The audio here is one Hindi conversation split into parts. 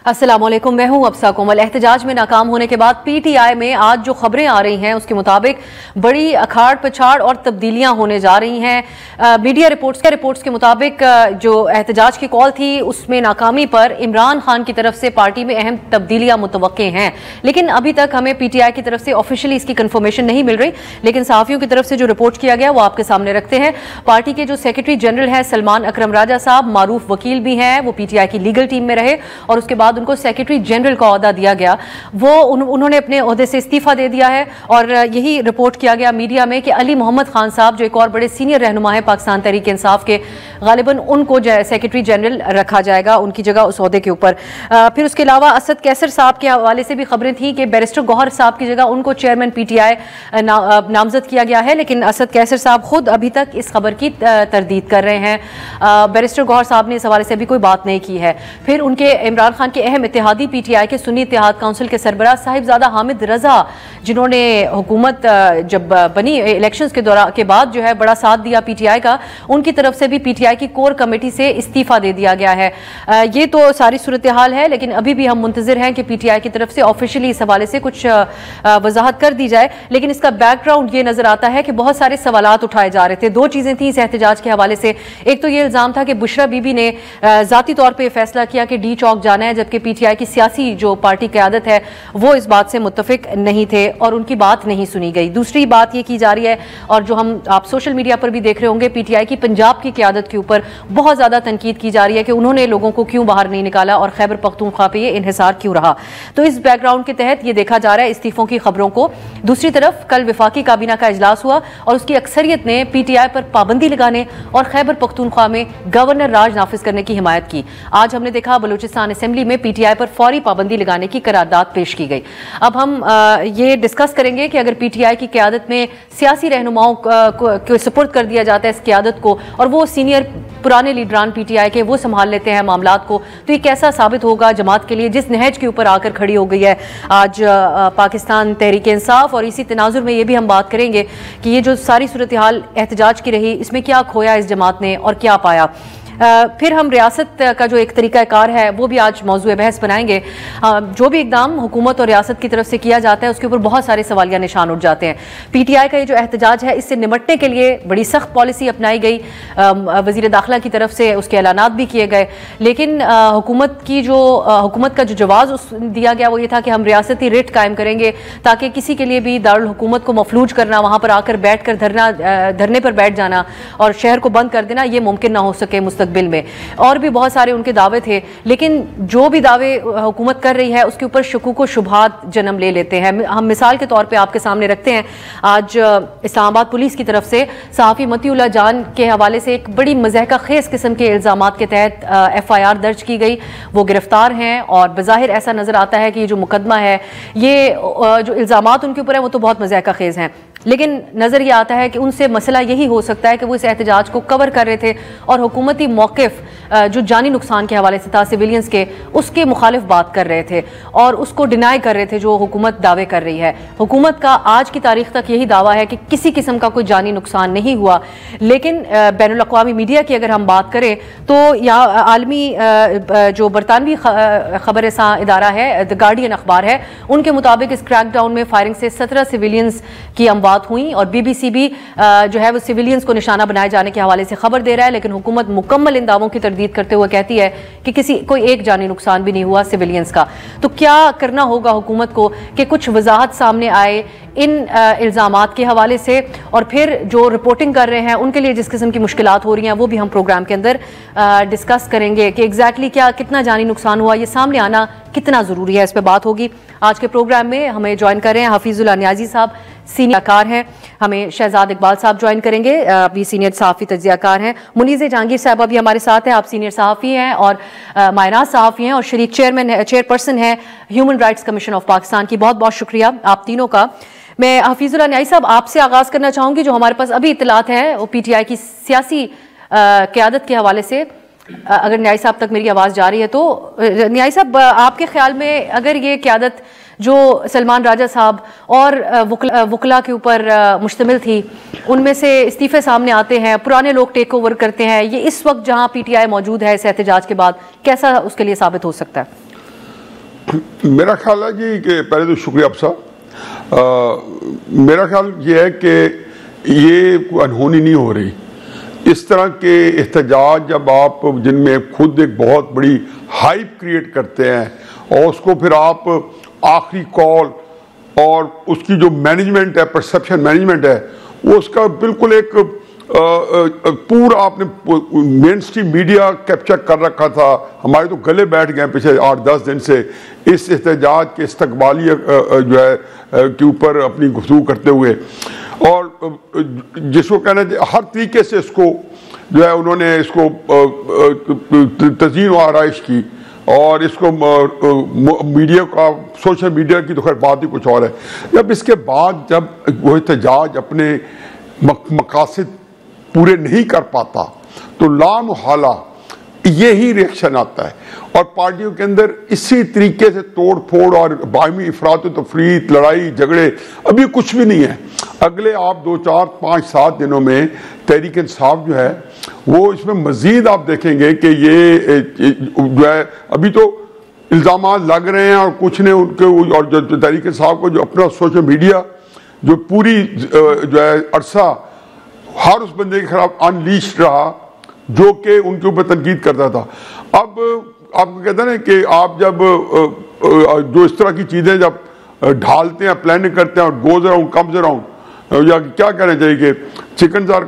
अस्सलामुअलैकुम, मैं हूं अब्सा कोमल। एहतजाज में नाकाम होने के बाद पीटीआई में आज जो खबरें आ रही हैं उसके मुताबिक बड़ी अखाड़ पछाड़ और तब्दीलियां होने जा रही हैं। मीडिया रिपोर्ट्स के मुताबिक जो एहतजाज की कॉल थी उसमें नाकामी पर इमरान खान की तरफ से पार्टी में अहम तब्दीलियां मुतवक्के हैं, लेकिन अभी तक हमें पीटीआई की तरफ से ऑफिशियली इसकी कंफर्मेशन नहीं मिल रही। लेकिन सहाफियों की तरफ से जो रिपोर्ट किया गया वो आपके सामने रखते हैं। पार्टी के जो सेक्रेटरी जनरल हैं सलमान अकरम राजा साहब, मारूफ वकील भी हैं, वो पीटीआई की लीगल टीम में रहे और उसके बाद उनको सेक्रेटरी जनरल का ओहदा दिया गया। वो उन्होंने अपने ओहदे से इस्तीफा दे दिया है और यही रिपोर्ट किया गया मीडिया में कि अली मोहम्मद खान साहब जो एक और बड़े सीनियर रहनुमा है पाकिस्तान तहरीक इंसाफ के, गालिबन उनको सेक्रेटरी जनरल रखा जाएगा उनकी जगह उस ओहदे के ऊपर। फिर उसके अलावा असद कैसर साहब के हवाले से भी खबरें थी कि बैरिस्टर गौहर साहब की जगह उनको चेयरमैन पीटीआई नामजद किया गया है, लेकिन असद कैसर साहब खुद अभी तक इस खबर की तरदीद कर रहे हैं। बैरिस्टर गौहर साहब ने इस हवाले से अभी कोई बात नहीं की है। फिर उनके इमरान खान के अहम इत्तेहादी पीटीआई के सुन्नी इत्तेहाद काउंसिल के सरबराह साहिबजादा हामिद रजा, जिन्होंने हुकूमत जब बनी इलेक्शंस के बाद जो है बड़ा साथ दिया पीटीआई का, उनकी तरफ से भी पीटीआई की कोर कमेटी से इस्तीफा दे दिया गया है। ये तो सारी सूरत हाल है, लेकिन अभी भी हम मुंतजिर हैं कि पीटीआई की तरफ से ऑफिशियली इस हवाले से कुछ वजाहत कर दी जाए। लेकिन इसका बैकग्राउंड ये नजर आता है कि बहुत सारे सवालात उठाए जा रहे थे। दो चीजें थी इस एहतजाज के हवाले से। एक तो ये इल्जाम था कि बुशरा बीबी ने जाती तौर पर फैसला किया कि डी चौक जाना है, जबकि पीटीआई की सियासी जो पार्टी क़यादत है वो इस बात से मुत्तफिक नहीं थे और उनकी बात नहीं सुनी गई। दूसरी बात ये की जा रही है और जो आप सोशल मीडिया पर भी देख रहे होंगे, पीटीआई की पंजाब की क़यादत के ऊपर बहुत ज्यादा तनकीद की जा रही है कि उन्होंने लोगों को क्यों बाहर नहीं निकाला और खैबर पख्तूनख्वा पे ये इन्हिसार क्यों रहा। तो इस बैकग्राउंड के तहत ये देखा जा रहा है इस्तीफों की खबरों को। दूसरी तरफ कल विफाकी काबीना का इजलास हुआ और उसकी अक्सरियत ने पीटीआई पर पाबंदी लगाने और खैबर पख्तूनख्वा में गवर्नर राज नाफिज करने की हिमायत की। आज हमने देखा बलूचिस्तान असेंबली में पीटीआई पर फौरी पाबंदी लगाने की करारदाद पेश की गई। अब हम ये डिस्कस करेंगे कि अगर पीटीआई की क़यादत में सियासी रहनुमाओं को सुपुर्द कर दिया जाता है इस क़यादत को और वो सीनियर पुराने लीडरान पीटीआई के वो संभाल लेते हैं मामलात को, तो ये कैसा साबित होगा जमात के लिए जिस नहज के ऊपर आकर खड़ी हो गई है आज पाकिस्तान तहरीक इंसाफ। और इसी तनाजुर में ये भी हम बात करेंगे कि ये जो सारी सूरत हाल एहतजाज की रही, इसमें क्या खोया इस जमात ने और क्या पाया। फिर हम रियासत का जो एक तरीक़ाकार है वो भी आज मौजूद बहस बनाएंगे। जो भी इकदाम हुकूमत और रियासत की तरफ से किया जाता है उसके ऊपर बहुत सारे सवालिया निशान उठ जाते हैं। पीटीआई का ये जो एहतजाज है इससे निपटने के लिए बड़ी सख्त पॉलिसी अपनाई गई, वज़ीर दाखिला की तरफ से उसके ऐलानात भी किए गए, लेकिन हुकूमत का जो जवाब दिया गया वो ये था कि हम रियासती रिट कायम करेंगे ताकि किसी के लिए भी दारुल हुकूमत को मफलूज करना, वहाँ पर आकर बैठ कर धरने पर बैठ जाना और शहर को बंद कर देना ये मुमकिन ना हो सके मुस्तकबिल में। और भी बहुत सारे उनके दावे थे, लेकिन जो भी दावे हुकूमत कर रही है उसके ऊपर शकूक व शुबहात जन्म ले लेते हैं। हम मिसाल के तौर पे आपके सामने रखते हैं, आज इस्लामाबाद पुलिस की तरफ से सहाफ़ी मतीउल्लाह जान के हवाले से एक बड़ी मज़हका खेज़ किस्म के इल्ज़ामात के तहत FIR दर्ज की गई। वो गिरफ्तार हैं और बज़ाहिर ऐसा नज़र आता है कि ये जो मुकदमा है, ये जो इल्ज़ामात उनके ऊपर है वो तो बहुत मज़हका खेज़ हैं, लेकिन नज़र ये आता है कि उनसे मसला यही हो सकता है कि वो इस एहतजाज को कवर कर रहे थे और हुकूमती मौक़िफ़ जो जानी नुकसान के हवाले से था सिविलियंस के, उसके मुखालिफ बात कर रहे थे और उसको डिनाई कर रहे थे जो हुकूमत दावे कर रही है। हुकूमत का आज की तारीख तक यही दावा है कि किसी किस्म का कोई जानी नुकसान नहीं हुआ, लेकिन बैनुल अक़वामी मीडिया की अगर हम बात करें तो यहाँ आलमी जो बरतानवी खबर रसां इदारा है द गार्डियन अखबार है, उनके मुताबिक इस क्रैकडाउन में फायरिंग से 17 सिविलियंस की अमवात हुई और BBC भी जो है वो सिविलियंस को निशाना बनाए जाने के हवाले से खबर दे रहा है, लेकिन हुकूमत मुकम्मल इन दावों की तरदीद करते हुए कहती है कि कोई एक जानी नुकसान भी नहीं हुआ सिविलियंस का। तो क्या करना होगा हुकूमत को कि कुछ वजाहत सामने आए इन इल्ज़ामात के हवाले से, और फिर जो रिपोर्टिंग कर रहे हैं उनके लिए जिस किस्म की मुश्किलात हो रही हैं वो भी हम प्रोग्राम के अंदर डिस्कस करेंगे कि एग्जैक्टली कितना जानी नुकसान हुआ, ये सामने आना कितना ज़रूरी है, इस पर बात होगी। आज के प्रोग्राम में हमें ज्वाइन कर रहे हैं हफीजुल्लाह नियाजी साहब, सीनियर कार हैं। हमें शहजाद इकबाल साहब ज्वाइन करेंगे, अभी सीनियर सहाफ़ी तज्ज़ियाकार हैं। मुनीज़ जहांगीर साहब अभी हमारे साथ हैं, आप सीनियर सहाफ़ी हैं और मायनाज सहाफ़ी हैं और शरीक चेयरपर्सन हैं human rights commission of Pakistan की। बहुत बहुत शुक्रिया आप तीनों का। मैं हफीजुल्लाह नियाजी साहब आपसे आगाज़ करना चाहूँगी। जो हमारे पास अभी इत्तलात है वो PTI की सियासी क़यादत के हवाले से, अगर न्याय साहब तक मेरी आवाज़ जा रही है तो न्याय साहब, आपके ख्याल में अगर ये क़यादत जो सलमान राजा साहब और वकला के ऊपर मुश्तमिल थी, उनमें से इस्तीफ़े सामने आते हैं, पुराने लोग टेक ओवर करते हैं, ये इस वक्त जहां PTI मौजूद है इस एहतजाज के बाद, कैसा उसके लिए साबित हो सकता है? मेरा ख्याल है जी कि पहले तो शुक्रिया आप साहब। मेरा ख्याल ये है कि ये कोई अनहोनी नहीं हो रही। इस तरह के एहतजाज जब आप जिनमें खुद एक बहुत बड़ी हाइप क्रिएट करते हैं और उसको फिर आप आखिरी कॉल और उसकी जो मैनेजमेंट है, परसेप्शन मैनेजमेंट है, वो उसका बिल्कुल एक पूरा आपने मेन स्ट्रीम मीडिया कैप्चर कर रखा था। हमारे तो गले बैठ गए पिछले 8-10 दिन से इस एहतजाज के इस्तकबाली जो है के ऊपर अपनी गुफ्तगू करते हुए, और जिसको कहना चाहिए हर तरीके से इसको जो है उन्होंने इसको तज़ीन व आराइश की, और इसको मीडिया का, सोशल मीडिया की तो खैर बात ही कुछ और है। जब इसके बाद जब वो एहतजाज अपने मकासद पूरे नहीं कर पाता तो लामुहाला यही रिएक्शन आता है, और पार्टियों के अंदर इसी तरीके से तोड़ फोड़ और बाहमी इफरात तफरी, लड़ाई झगड़े अभी कुछ भी नहीं है। अगले आप 2, 4, 5, 7 दिनों में तहरीक इंसाफ जो है वो इसमें मजीद आप देखेंगे कि ये जो है अभी तो इल्ज़ाम लग रहे हैं और कुछ ने उनके, और जो तहरीक इंसाफ को जो अपना सोशल मीडिया जो पूरी जो है अरसा हर उस बंदे के खिलाफ अनलीश रहा जो कि उनके ऊपर तनकीद करता था। अब आपको कहते हैं ना कि आप जब जो इस तरह की चीज़ें जब ढालते हैं, प्लानिंग करते हैं और गोज अराउंड कम्स अराउंड, या क्या कहना चाहिए कि chickens are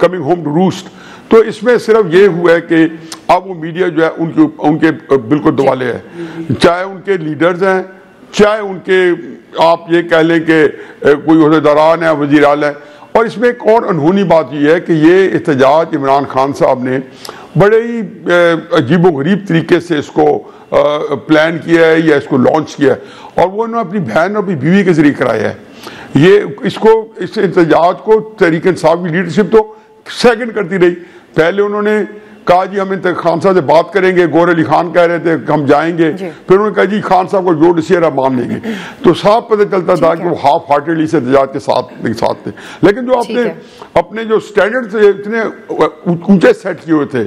coming home to roost, तो इसमें सिर्फ ये हुआ है कि अब वो मीडिया जो है उनके बिल्कुल दुआले है, चाहे उनके लीडर्स हैं, चाहे उनके आप ये कह लें कि कोई अहदेदारान है, वज़ीर आला है। और इसमें एक और अनहोनी बात यह है कि ये एहतजाज इमरान खान साहब ने बड़े ही अजीबोगरीब तरीके से इसको प्लान किया है या इसको लॉन्च किया है, और वो उन्होंने अपनी बहन और अपनी बीवी के जरिए कराया है। ये इसको इस एहतजाज को तहरीक इंसाफ की लीडरशिप तो सेकंड करती रही। पहले उन्होंने कहा जी हम खान साहब से बात करेंगे, गौर अली खान कह रहे थे हम जाएंगे, फिर उन्होंने कहा जी खान साहब को जो डिसीजन आप मान लेंगे, तो साफ पता चलता था कि वो हाफ हार्टेडली से एहतजाज के साथ थे। लेकिन जो आपने अपने जो स्टैंडर्ड थे इतने ऊंचे सेट किए हुए थे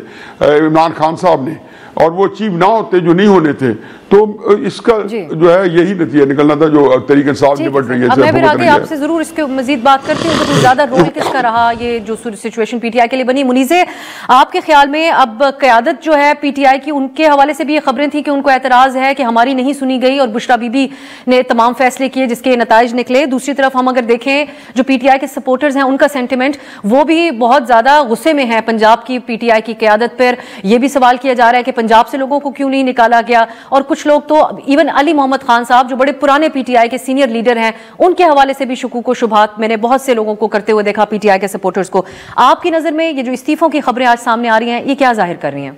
इमरान खान साहब ने, और वो अचीव ना होते जो नहीं होने थे, तो इसका जो है यही नतीजा निकलना था जो तहरीक इंसाफ निपट रही है। मैं भी आगे आपसे जरूर इसके मजीद बात करती हूँ कि ज्यादा रोल किसका रहा ये जो सिचुएशन पीटीआई के लिए बनी। मुनीज़े, आपके ख्याल में अब क़यादत जो है पीटीआई की, उनके हवाले से भी ये खबरें थी कि उनको एतराज है कि हमारी नहीं सुनी गई और बुशरा बीबी ने तमाम फैसले किए जिसके नताइज निकले। दूसरी तरफ हम अगर देखें जो पीटीआई के सपोर्टर्स हैं उनका सेंटिमेंट वो भी बहुत ज्यादा गुस्से में है पंजाब की पीटीआई की क़यादत पर। यह भी सवाल किया जा रहा है कि पंजाब से लोगों को क्यों नहीं निकाला गया, और कुछ लोग तो इवन अली मोहम्मद खान साहब जो बड़े पुराने पीटीआई के सीनियर लीडर हैं उनके हवाले से भी शुकूक व शुबहात मैंने बहुत से लोगों को करते हुए देखा, पीटीआई के सपोर्टर्स को। आपकी नजर में ये जो इस्तीफों की खबरें आज सामने आ रही हैं ये क्या जाहिर कर रही हैं?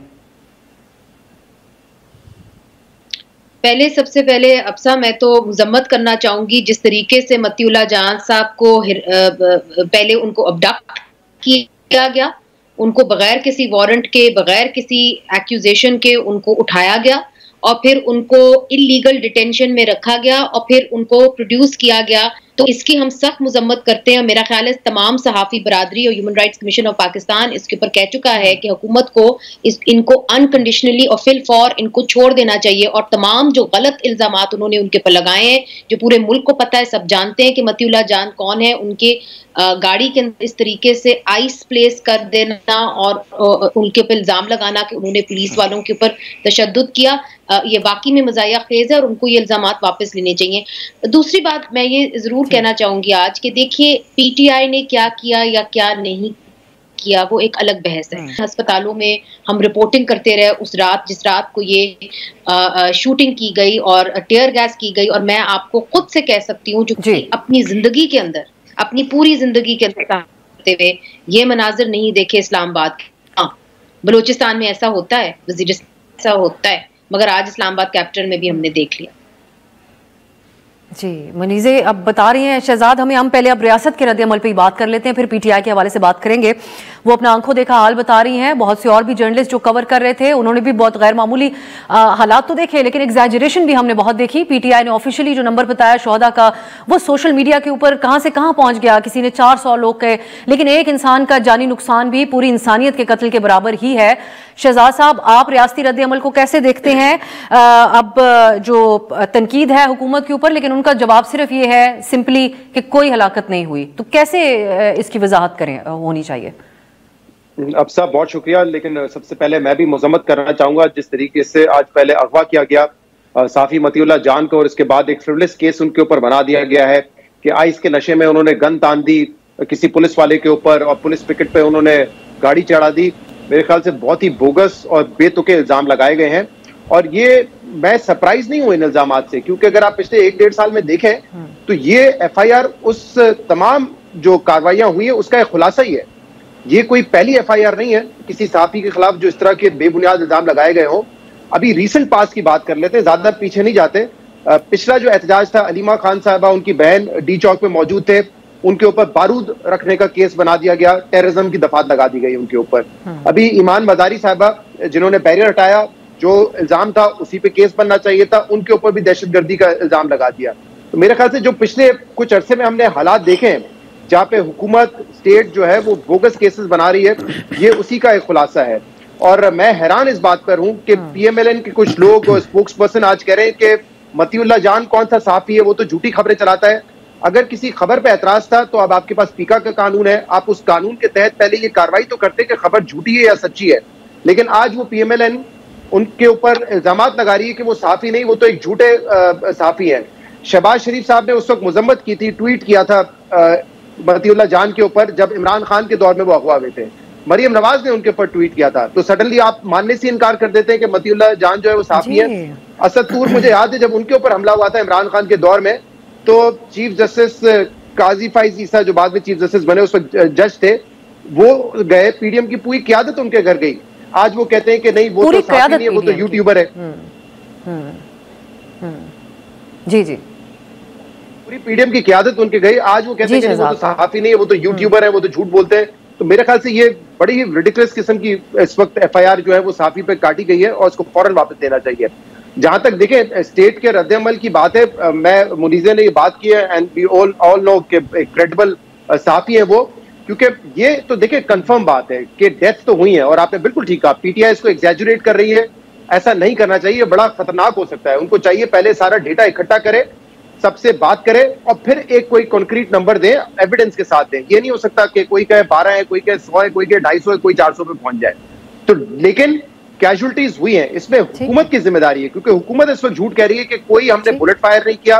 पहले सबसे पहले अफसा मैं तो मुजम्मत करना चाहूंगी जिस तरीके से मतीउल्लाह जान साहब को पहले उनको अबडक्ट किया गया, उनको बगैर किसी वारंट के, बगैर किसी एक्यूजेशन के उनको उठाया गया और फिर उनको इलीगल डिटेंशन में रखा गया और फिर उनको प्रोड्यूस किया गया। तो इसकी हम सख्त मुजम्मत करते हैं। मेरा ख्याल है तमाम सहाफ़ी बरादरी और human rights commission of Pakistan इसके ऊपर कह चुका है कि हुकूमत को इनको अनकंडीशनली और फिल फॉर इनको छोड़ देना चाहिए, और तमाम जो गलत इल्ज़ामात उन्होंने उनके पर लगाए हैं, जो पूरे मुल्क को पता है, सब जानते हैं कि मतीउल्लाह जान कौन है, उनके गाड़ी के अंदर इस तरीके से आइस प्लेस कर देना और उनके ऊपर इल्ज़ाम लगाना कि उन्होंने पुलिस वालों के ऊपर तशद्दुद किया, ये वाकई में मज़ाया खेज़ है और उनको ये इल्ज़ामात वापस लेने चाहिए। दूसरी बात मैं ये ज़रूर कहना चाहूंगी आज कि देखिए पीटीआई ने क्या किया या क्या नहीं किया वो एक अलग बहस है। अस्पतालों में हम रिपोर्टिंग करते रहे उस रात जिस रात को ये शूटिंग की गई और टीयर गैस की गई, और मैं आपको खुद से कह सकती हूँ जो अपनी जिंदगी के अंदर, अपनी पूरी जिंदगी के अंदर करते हुए ये मनाजिर नहीं देखे इस्लामाबाद के। हाँ, बलूचिस्तान में ऐसा होता है, वज़ीरिस्तान ऐसा होता है, मगर आज इस्लामाबाद कैपिटल में भी हमने देख लिया। जी मुनीज़े, अब बता रही हैं शहजाद हम पहले अब रियासत के रद्द-ए-अमल पे ही बात कर लेते हैं, फिर पीटीआई के हवाले से बात करेंगे। वो अपना आंखों देखा हाल बता रही हैं, बहुत से और भी जर्नलिस्ट जो कवर कर रहे थे उन्होंने भी बहुत गैर मामूली हालात तो देखे, लेकिन एग्जैजरेशन भी हमने बहुत देखी। पीटीआई ने ऑफिशियली जो नंबर बताया शोहदा का वो सोशल मीडिया के ऊपर कहाँ से कहाँ पहुँच गया, किसी ने 400 लोग कहे, लेकिन एक इंसान का जानी नुकसान भी पूरी इंसानियत के कत्ल के बराबर ही है। शहजाद साहब, आप रियासती रद्द अमल को कैसे देखते हैं? अब जो तनकीद है हुकूमत के ऊपर, लेकिन उनका जवाब सिर्फ ये है सिंपली कि कोई हलाकत नहीं हुई, तो कैसे इसकी वजाहत करें होनी चाहिए? अब साहब बहुत शुक्रिया, लेकिन सबसे पहले मैं भी मजम्मत करना चाहूंगा जिस तरीके से आज पहले अगवा किया गया साफी मतीउल्लाह जान को और इसके बाद एक फ्रिवलेस केस उनके ऊपर बना दिया गया है कि आइस के नशे में उन्होंने गन तान दी किसी पुलिस वाले के ऊपर और पुलिस पिकेट पे उन्होंने गाड़ी चढ़ा दी। मेरे ख्याल से बहुत ही बोगस और बेतुके इल्जाम लगाए गए हैं और ये मैं सरप्राइज नहीं हूं इन इल्जामात से, क्योंकि अगर आप पिछले 1-1.5 साल में देखें तो ये FIR उस तमाम जो कार्रवाइयां हुई है उसका एक खुलासा ही है। ये कोई पहली FIR नहीं है किसी सहाफी के खिलाफ जो इस तरह के बेबुनियाद इल्जाम लगाए गए हों। अभी रीसेंट पास की बात कर लेते हैं, ज्यादा पीछे नहीं जाते। पिछला जो एहतजाज था, अलीमा खान साहबा उनकी बहन डी चौक में मौजूद थे, उनके ऊपर बारूद रखने का केस बना दिया गया, टेररिज्म की दफात लगा दी गई उनके ऊपर। अभी ईमान मजारी साहबा जिन्होंने बैरियर हटाया, जो इल्जाम था उसी पे केस बनना चाहिए था, उनके ऊपर भी दहशतगर्दी का इल्जाम लगा दिया। तो मेरे ख्याल से जो पिछले कुछ अरसे में हमने हालात देखे हैं जहाँ पे हुकूमत स्टेट जो है वो बोगस केसेस बना रही है, ये उसी का एक खुलासा है। और मैं हैरान इस बात पर हूं कि PMLN के कुछ लोग और स्पोक्स पर्सन आज कह रहे हैं कि मतीउल्लाह जान कौन सा साफी है, वो तो झूठी खबरें चलाता है। अगर किसी खबर पे एतराज था तो अब आपके पास पीका का कानून है, आप उस कानून के तहत पहले ये कार्रवाई तो करते कि खबर झूठी है या सच्ची है। लेकिन आज वो PMLN उनके ऊपर इल्जामात लगा रही है कि वो साफी नहीं, वो तो एक झूठे साफी है। शहबाज शरीफ साहब ने उस वक्त मजम्मत की थी, ट्वीट किया था मतीउल्लाह जान के ऊपर जब इमरान खान के दौर में वो अगवा हुए थे। मरियम नवाज ने उनके ऊपर ट्वीट किया था, तो सडनली आप मानने से इनकार कर देते हैं कि मतीउल्लाह जान जो है वो साफी है। असद तूर, मुझे याद है जब उनके ऊपर हमला हुआ था इमरान खान के दौर में, तो चीफ जस्टिस काजी फाइज ईसा जो बाद में चीफ जस्टिस बने उस वक्त जज थे, वो गए, PDM की पूरी क़यादत उनके घर गई। आज वो कहते हैं कि नहीं वो तो साफी नहीं है, वो तो यूट्यूबर है। जी जी, पूरी PDM की क़यादत उनके गई, आज वो कहते हैं कि वो तो साफी नहीं है, वो तो यूट्यूबर है, वो तो झूठ बोलते हैं। तो मेरे ख्याल से ये बड़ी ही रिडिकुलस किस्म की इस वक्त FIR जो है वो साफी पे काटी गई है और उसको फौरन वापस देना चाहिए। जहां तक देखें स्टेट के रद्द-ए-अमल की बात है, मैं मुनीज़े ने ये बात की है एंड वी ऑल नो कि क्रेडिबल साफी है वो, क्योंकि ये तो देखिए कंफर्म बात है कि डेथ तो हुई है और आपने बिल्कुल ठीक कहा, PTI इसको एग्जैजुरेट कर रही है, ऐसा नहीं करना चाहिए, बड़ा खतरनाक हो सकता है। उनको चाहिए पहले सारा डेटा इकट्ठा करे, सबसे बात करे और फिर एक कोई कॉन्क्रीट नंबर दे, एविडेंस के साथ दे। ये नहीं हो सकता कि कोई कहे 12 है, कोई कहे 100 है, कोई कहे 250 है, कोई 400 पे पहुंच जाए। तो लेकिन कैजुअलिटीज हुई हैं, इसमें हुकूमत की जिम्मेदारी है, क्योंकि हुकूमत इस वक्त झूठ कह रही है कि कोई हमने बुलेट फायर नहीं किया।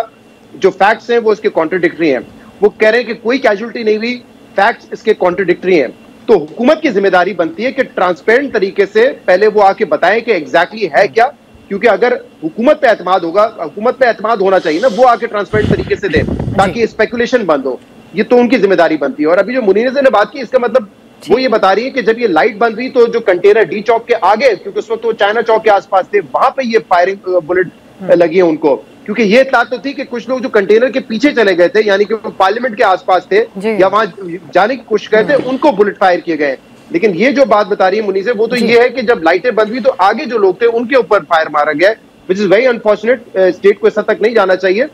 जो फैक्ट्स हैं वो इसके कॉन्ट्रडिक्टरी हैं। वो कह रहे हैं कि कोई कैजुअलिटी नहीं हुई, फैक्ट्स इसके कॉन्ट्रडिक्टरी हैं। तो हुकूमत की जिम्मेदारी बनती है कि ट्रांसपेरेंट तरीके से पहले वो आके बताएं कि एग्जैक्टली है क्या, क्योंकि अगर हुकूमत पे एतमाद होगा, हुकूमत पे एतमाद होना चाहिए ना, वो आके ट्रांसपेरेंट तरीके से दे ताकि स्पेकुलेशन बंद हो। ये तो उनकी जिम्मेदारी बनती है। और अभी जो मुनीज़े ने बात की, इसका मतलब वो ये बता रही है कि जब ये लाइट बंद हुई तो जो कंटेनर डी चौक के आगे, क्योंकि उस वक्त वो चाइना चौक के आसपास थे, वहां पे ये फायरिंग बुलेट लगी है उनको, क्योंकि ये इत्तला तो थी कि कुछ लोग जो कंटेनर के पीछे चले गए थे, यानी कि वो पार्लियामेंट के आसपास थे या वहां जाने की कोशिश कर थे, उनको बुलेट फायर किए गए। लेकिन ये जो बात बता रही है मुनीज़े, वो तो ये है कि जब लाइटें बंद हुई तो आगे जो लोग थे उनके ऊपर फायर मारा गया, विच इज वेरी अनफॉर्चुनेट। स्टेट को इस हद तक नहीं जाना चाहिए।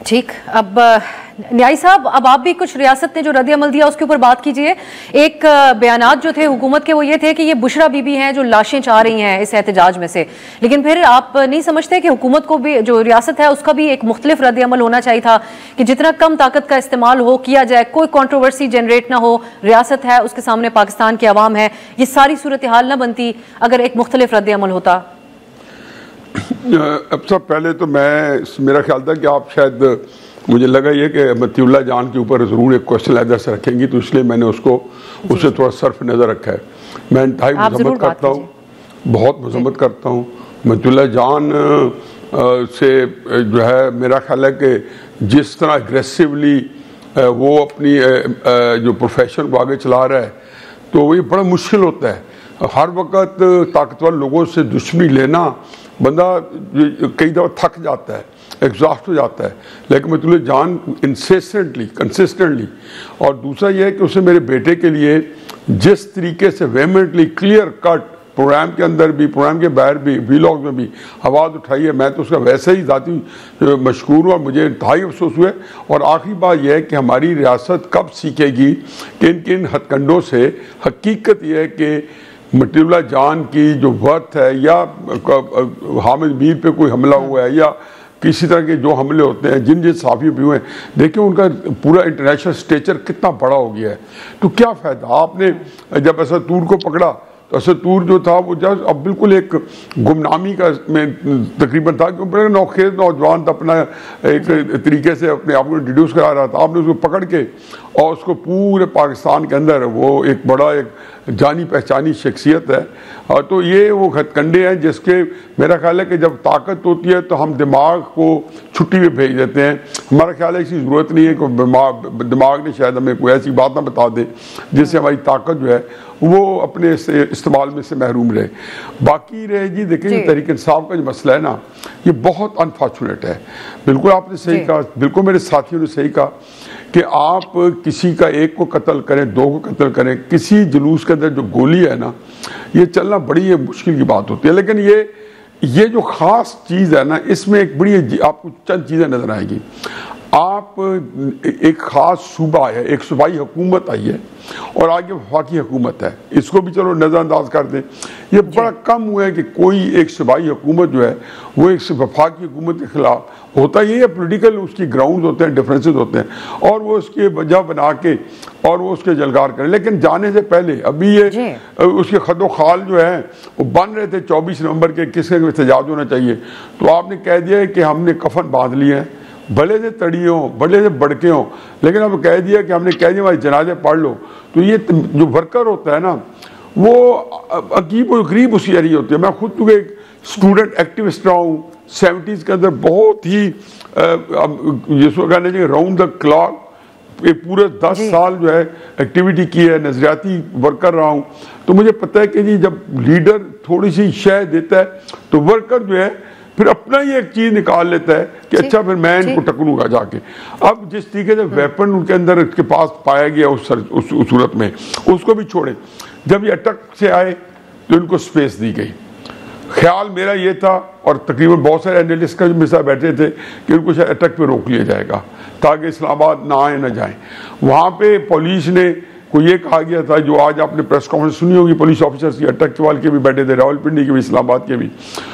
ठीक, अब न्याई साहब, अब आप भी कुछ रियासत ने जो रद्द अमल दिया उसके ऊपर बात कीजिए। एक बयानात जो थे हुकूमत के वो ये थे कि ये बुशरा बीबी हैं जो लाशें चाह रही हैं इस एहतजाज में से, लेकिन फिर आप नहीं समझते कि हुकूमत को भी, जो रियासत है उसका भी एक मुख्तलिफ रद्द अमल होना चाहिए था कि जितना कम ताकत का इस्तेमाल हो किया जाए, कोई कॉन्ट्रोवर्सी जनरेट ना हो, रियासत है उसके सामने पाकिस्तान की आवाम है, ये सारी सूरत हाल ना बनती अगर एक मुख्तलिफ रद्द अमल होता। अब सब पहले तो मेरा ख्याल था कि आप शायद, मुझे लगा ये कि मतीउल्लाह जान के ऊपर ज़रूर एक क्वेश्चन ऐसा से रखेंगी, तो इसलिए मैंने उससे थोड़ा सर्फ नज़र रखा है। मैं इंतहाई मजम्मत करता हूँ, बहुत मजम्मत करता हूँ मतीउल्लाह जान से। जो है मेरा ख्याल है कि जिस तरह एग्रेसिवली वो अपनी जो प्रोफेशन को आगे चला रहा है, तो ये बड़ा मुश्किल होता है। हर वक्त ताकतवर लोगों से दुश्मनी लेना, बंदा कई दफ़ा थक जाता है, एग्जॉस्ट हो जाता है। लेकिन मतीउल्लाह जान कंसिस्टेंटली, और दूसरा यह है कि उसने मेरे बेटे के लिए जिस तरीके से वेहेमेंटली क्लियर कट प्रोग्राम के अंदर भी, प्रोग्राम के बाहर भी, वीलॉग में भी आवाज़ उठाई है। मैं तो उसका वैसे ही ज़ाती मशकूर हूँ और मुझे इंतहाई अफसोस हुए। और आखिरी बात यह है कि हमारी रियासत कब सीखेगी किन किन हथकंडों से। हकीकत यह है कि मतीउल्लाह जान की जो वर्थ है, या हामिद मीर पे कोई हमला हुआ है, या किसी तरह के जो हमले होते हैं जिन जिन सहाफ़ी भी हुए हैं, देखिए उनका पूरा इंटरनेशनल स्टेचर कितना बड़ा हो गया है। तो क्या फ़ायदा, आपने जब असदूर को पकड़ा तो असदूर जो था वो जब अब बिल्कुल एक गुमनामी का में तकरीबन था, क्योंकि बड़ा नौखेज नौजवान था, अपना एक तरीके से अपने आप को इंट्रोड्यूस करा रहा था। आपने उसको पकड़ के और उसको पूरे पाकिस्तान के अंदर वो एक बड़ा एक जानी पहचानी शख्सियत है। और तो ये वो हथकंडे हैं जिसके मेरा ख्याल है कि जब ताकत होती है तो हम दिमाग को छुट्टी पे भेज देते हैं। हमारा ख्याल है इसकी ज़रूरत नहीं है कि दिमाग ने शायद हमें कोई ऐसी बात ना बता दे जिससे हमारी ताकत जो है वो अपने इस्तेमाल में से महरूम रहे। बाकी रहे जी, देखिए तहरीक इंसाफ का जो मसला है ना, ये बहुत अनफॉर्चुनेट है। बिल्कुल आपने सही कहा, बिल्कुल मेरे साथियों ने सही कहा कि आप किसी का एक को कत्ल करें, दो को कत्ल करें, किसी जुलूस के अंदर जो गोली है ना, ये चलना बड़ी मुश्किल की बात होती है। लेकिन ये जो ख़ास चीज़ है ना, इसमें एक बड़ी आपको चंद चीज़ें नज़र आएगी। आप एक ख़ास सूबा है, एक सूबाई हुकूमत आई है और आगे वफाकी हुकूमत है, इसको भी चलो नज़रअंदाज कर दें। ये बड़ा कम हुआ है कि कोई एक सूबाई हुकूमत जो है वो एक वफाकी हुकूमत के ख़िलाफ़ होता ही है। पोलिटिकल उसकी ग्राउंड होते हैं, डिफरेंसेस होते हैं और वो उसकी वजह बना के और वो उसके जलगार करें। लेकिन जाने से पहले अभी ये उसके खदो खाल जो है वो बन रहे थे 24 नवंबर के किसके एहतजाज होना चाहिए, तो आपने कह दिया है कि हमने कफन बांध लिए हैं, भले से तड़ी हों, भले से बड़के हों, लेकिन अब कह दिया कि हमने कह दिया हमारे जनाजे पढ़ लो। तो ये जो वर्कर होता है ना, वो अजीब और गरीब उसकी एरिया होती है। मैं खुद तो एक स्टूडेंट एक्टिविस्ट रहा हूँ 70s के अंदर, बहुत ही जिसको कहना चाहिए राउंड द क्लॉक पूरे 10 साल जो है एक्टिविटी की है, नजरियाती वर्कर रहा हूँ। तो मुझे पता है कि जी जब लीडर थोड़ी सी शय देता है तो वर्कर जो है फिर अपना ही एक चीज निकाल लेता है कि अच्छा फिर मैं इनको टकरूंगा जाके। अब जिस तरीके से वेपन उनके अंदर उसके पास पाया गया उस सूरत में, उसको भी छोड़े। जब ये अटक से आए तो इनको स्पेस दी गई। ख्याल मेरा ये था और तकरीबन बहुत सारे एनालिस्ट का मेरे साथ बैठे थे कि उनको शायद अटक पे रोक लिया जाएगा ताकि इस्लामाबाद ना आए ना जाए। वहाँ पे पुलिस ने को ये कहा गया था, जो आज आपने प्रेस कॉन्फ्रेंस सुनी होगी, पुलिस ऑफिसर्स की, अटक वाल के भी बैठे थे, रावलपिंडी के भी, इस्लामाबाद के भी,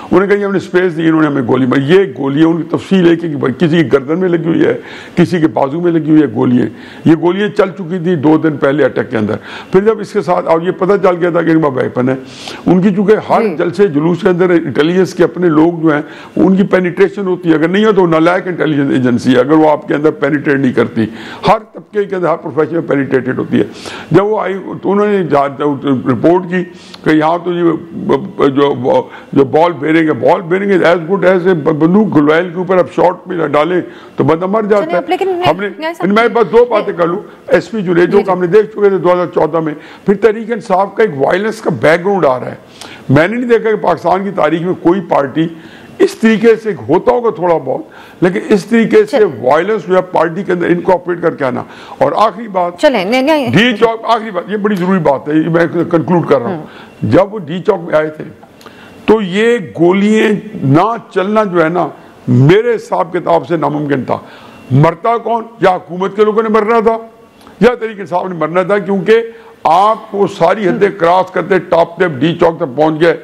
उन्होंने कहा हमने स्पेस दी, इन्होंने हमें गोली मारी। ये गोलियां उनकी तफसील है कि किसी की गर्दन में लगी हुई है, किसी के बाजू में लगी हुई है गोलियां। ये गोलियां चल चुकी थी 2 दिन पहले अटक के अंदर। फिर जब इसके साथ और ये पता चल गया था कि इनका वेपन है, उनकी चूंकि हर जलसे जुलूस के अंदर इंटेलिजेंस के अपने लोग जो हैं उनकी पेनिट्रेशन होती है। अगर नहीं हो तो नालायक इंटेलिजेंस एजेंसी है, अगर वो आपके अंदर पेनिट्रेट नहीं करती, हर तबके के अंदर हर प्रोफेशन में पेनिट्रेटेड होती है। जब वो आई तो उन्होंने रिपोर्ट की कि यहाँ तो जो ball bearing as good as बंदूक गुलवाइल के ऊपर अब शॉट में डालें तो बंदा मर जाता है। हमने मैं बस 2 बातें कर लूँ। एसपी जुनेजो का हमने देख चुके थे 2014 में। फिर तहरीक इंसाफ का एक वायलेंस का बैकग्राउंड आ रहा है। मैंने नहीं देखा कि पाकिस्तान की तारीख में कोई पार्टी इस तरीके से होता होगा थोड़ा बहुत, लेकिन इस तरीके से वायलेंस जो है पार्टी के अंदर इनकॉर्पोरेट करके आना। और आखिरी बात डी चौक, आखिरी बात, ये बड़ी जरूरी बात है, मैं कंक्लूड कर रहा हूँ। जब वो डी चौक में आए थे तो ये गोलियां ना चलना जो है ना, मेरे हिसाब किताब से नामुमकिन था। मरता कौन? या हुकूमत के लोगों ने मरना था या तहरीक इंसाफ ने मरना था, क्योंकि आप वो सारी हदें क्रॉस करते टॉप तक डी चौक तक पहुंच गए।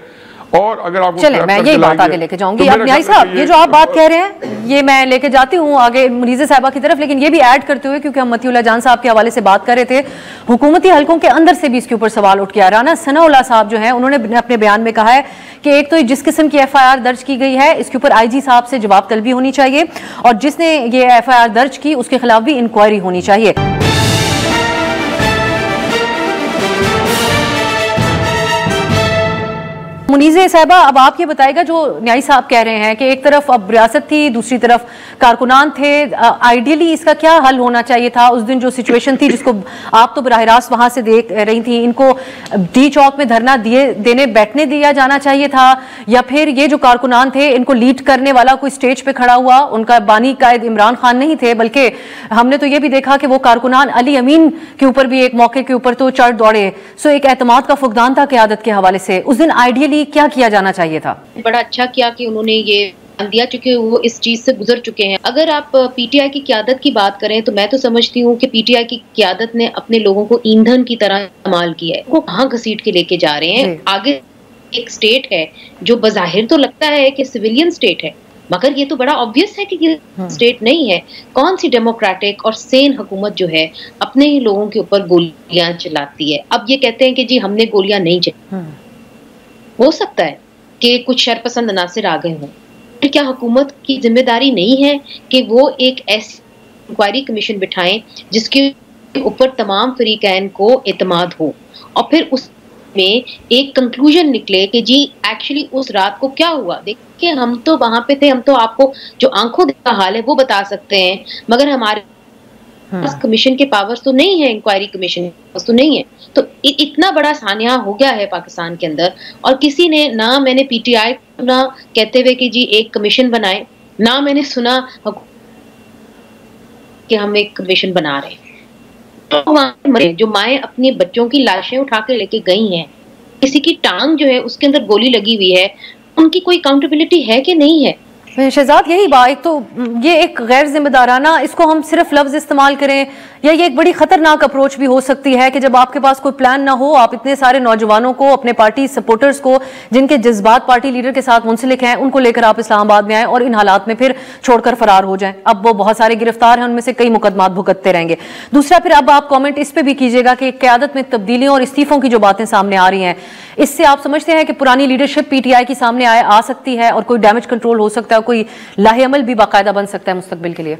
और अगर आपको चले मैं यही बात आगे लेके जाऊंगी। अब न्याई साहब, ये जो आप बात कह रहे हैं ये मैं लेके जाती हूँ आगे मुनीज़ा साहिबा की तरफ, लेकिन ये भी ऐड करते हुए, क्योंकि हम मतीउल्लाह जान साहब के हवाले से बात कर रहे थे, हुकूमती हलकों के अंदर से भी इसके ऊपर सवाल उठ गया। राना सनाउल्लाह साहब जो है उन्होंने अपने बयान में कहा है कि एक तो जिस किस्म की FIR दर्ज की गई है इसके ऊपर IG साहब से जवाब तलबी होनी चाहिए और जिसने ये FIR दर्ज की उसके खिलाफ भी इंक्वायरी होनी चाहिए। मुनीज़े साहिबा, अब आप ये बताएगा, जो न्याई साहब कह रहे हैं कि एक तरफ अब रियासत थी, दूसरी तरफ कारकुनान थे, आइडियली इसका क्या हल होना चाहिए था? उस दिन जो सिचुएशन थी जिसको आप तो बराह रास्त वहां से देख रही थी, इनको डी चौक में धरना देने बैठने दिया जाना चाहिए था, या फिर ये जो कारकुनान थे इनको लीड करने वाला कोई स्टेज पे खड़ा हुआ, उनका बानी कायद इमरान खान नहीं थे, बल्कि हमने तो ये भी देखा कि वो कारकुनान अली अमीन के ऊपर भी एक मौके के ऊपर तो चढ़ दौड़े। सो एक एतमाद का फुकदान था क़यादत के हवाले से। उस दिन आइडियली क्या किया जाना चाहिए था? बड़ा अच्छा किया कि उन्होंने ये दिया, चूंकि वो इस चीज से गुजर चुके हैं। अगर आप पीटीआई की क़यादत की बात करें तो मैं तो समझती हूँ कि पीटीआई की क़यादत ने अपने लोगों को ईंधन की तरह इस्तेमाल किया है। वो कहाँ घसीट के लेके जा रहे हैं? आगे एक स्टेट है जो बज़ाहिर तो लगता है कि सिविलियन स्टेट है, मगर ये तो बड़ा ऑब्वियस है कि ये स्टेट नहीं है। कौन सी डेमोक्रेटिक और सेन हुकूमत जो है अपने ही लोगों के ऊपर गोलियां चलाती है? अब ये कहते हैं कि जी हमने गोलियां नहीं चलाई। हो सकता है कि कुछ शरपसंद अनासिर आ गए हों, तो क्या हुकूमत की जिम्मेदारी नहीं है कि वो एक ऐसी इंक्वायरी कमीशन बिठाएं जिसके ऊपर तमाम फरीकैन को एतमाद हो, और फिर उस में एक कंक्लूजन निकले कि जी एक्चुअली उस रात को क्या हुआ? देखिए, हम तो वहां पे थे, हम तो आपको जो आंखों का हाल है वो बता सकते हैं, मगर हमारे कमीशन के पावर्स तो नहीं है, इंक्वायरी कमीशन तो नहीं है। तो इतना बड़ा सानिया हो गया है पाकिस्तान के अंदर, और किसी ने ना, मैंने पीटीआई ना कहते हुए कि जी एक कमीशन बनाए, ना मैंने सुना कि हम एक कमीशन बना रहे हैं। तो वहां जो माएँ अपने बच्चों की लाशें उठा के लेके गई हैं, किसी की टांग जो है उसके अंदर गोली लगी हुई है, उनकी कोई अकाउंटेबिलिटी है कि नहीं है? शहजाद, यही बात तो, ये एक गैर जिम्मेदाराना, इसको हम सिर्फ लफ्ज इस्तेमाल करें, या ये एक बड़ी खतरनाक अप्रोच भी हो सकती है कि जब आपके पास कोई प्लान ना हो, आप इतने सारे नौजवानों को, अपने पार्टी सपोर्टर्स को, जिनके जज्बात पार्टी लीडर के साथ मुंसलिक हैं, उनको लेकर आप इस्लामाबाद में आए और इन हालात में फिर छोड़कर फरार हो जाएं। अब वो बहुत सारे गिरफ्तार हैं, उनमें से कई मुकदमात भुगतते रहेंगे। दूसरा, फिर अब आप कॉमेंट इस पर भी कीजिएगा कि क़यादत में तब्दीलियों और इस्तीफों की जो बातें सामने आ रही हैं, इससे आप समझते हैं कि पुरानी लीडरशिप पीटीआई की सामने आ सकती है और कोई डैमेज कंट्रोल हो सकता है, कोई लाहेअमल भी बाकायदा बन सकता है मुस्तकबिल के लिए?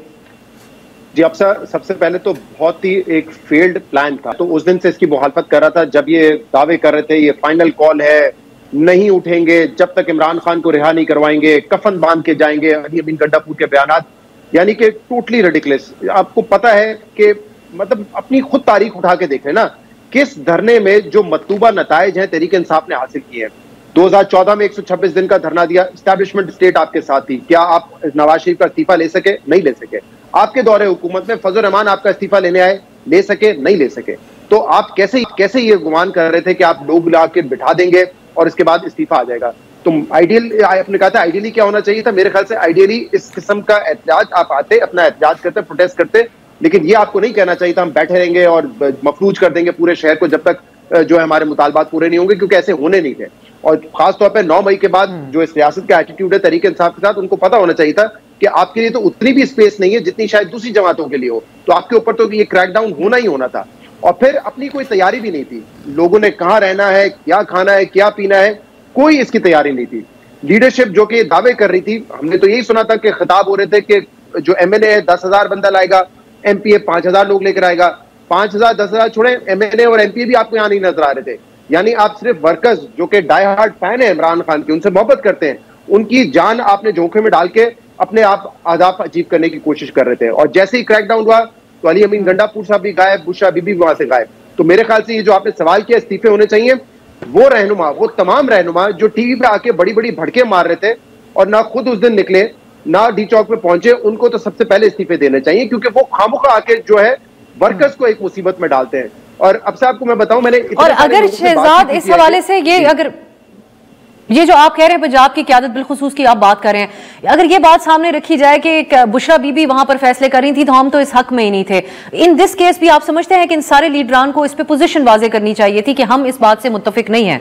जी अफसा, सबसे पहले तो बहुत ही एक फेल्ड प्लान था, तो उस दिन से इसकी मुखालफत कर रहा था। जब ये दावे कर रहे थे ये फाइनल कॉल है, नहीं उठेंगे जब तक इमरान खान को रिहा नहीं करवाएंगे, कफन बांध के जाएंगे, अली अमीन गंडापुर के बयानात, यानी कि टोटली रिडिकुलस। आपको पता है कि मतलब अपनी खुद तारीख उठा के देखें ना, किस धरने में जो मतलूबा नताइज हैं तहरीक इंसाफ ने हासिल किए हैं। 2014 में 126 दिन का धरना दिया, एस्टैब्लिशमेंट स्टेट आपके साथ थी। क्या आप नवाज शरीफ का इस्तीफा ले सके? नहीं ले सके। आपके दौरे हुकूमत में फजल रहमान आपका इस्तीफा लेने आए, ले सके? नहीं ले सके। तो आप कैसे ये गुमान कर रहे थे कि आप लोग ला के बिठा देंगे और इसके बाद इस्तीफा आ जाएगा? तो आइडियल, आपने कहा था आइडियली क्या होना चाहिए था, मेरे ख्याल से आइडियली इस किस्म का एहतजाज आप आते, अपना एहतजाज करते, प्रोटेस्ट करते, लेकिन ये आपको नहीं कहना चाहिए था हम बैठे रहेंगे और मफलूज कर देंगे पूरे शहर को जब तक जो है हमारे मुतालबात पूरे नहीं होंगे, क्योंकि ऐसे होने नहीं थे। और खासतौर पर 9 मई के बाद जो इस रियासत का एटीट्यूड है तहरीक इंसाफ के साथ, उनको पता होना चाहिए था कि आपके लिए तो उतनी भी स्पेस नहीं है जितनी शायद दूसरी जमातों के लिए हो, तो आपके ऊपर तो ये क्रैकडाउन होना ही होना था। और फिर अपनी कोई तैयारी भी नहीं थी, लोगों ने कहाँ रहना है, क्या खाना है, क्या पीना है, कोई इसकी तैयारी नहीं थी। लीडरशिप जो कि दावे कर रही थी, हमने तो यही सुना था कि खिताब हो रहे थे कि जो एमएनए है 10,000 बंदा लाएगा, एमपीए 5,000 लोग लेकर आएगा। 5,000 10,000 छोड़े, एमएनए और एमपीए भी आपको यहाँ नहीं नजर आ रहे थे। यानी आप सिर्फ वर्कर्स जो कि डाई हार्ड फैन है इमरान खान के, उनसे मोहब्बत करते हैं, उनकी जान आपने जोखिम में डाल के अपने आप आदाब अचीव करने की कोशिश कर रहे थे। और जैसे ही क्रैकडाउन हुआ तो अली अमीन गंडापुर साहब भी गायब, बुशरा बीबी भी वहां से गायब। तो मेरे ख्याल से ये जो आपने सवाल किया इस्तीफे होने चाहिए, वो रहनुमा, वो तमाम रहनुमा जो टीवी पे आके बड़ी बड़ी भड़के मार रहे थे और ना खुद उस दिन निकले, ना डी चौक पे पहुंचे, उनको तो सबसे पहले इस्तीफे देने चाहिए, क्योंकि वो खामोखा आके जो है वर्कर्स को एक मुसीबत में डालते हैं। और अब से आपको मैं बताऊं, मैंने और अगर शहजाद इस हवाले से ये जो आप कह रहे हैं पंजाब की क़यादत बिलखुसूस की आप बात कर रहे हैं, अगर ये बात सामने रखी जाए कि बुशरा बीबी वहां पर फैसले कर रही थी तो हम तो इस हक में ही नहीं थे, इन दिस केस भी आप समझते हैं कि इन सारे लीडरान को इस पे पोजीशन वाजे करनी चाहिए थी कि हम इस बात से मुत्तफिक नहीं है?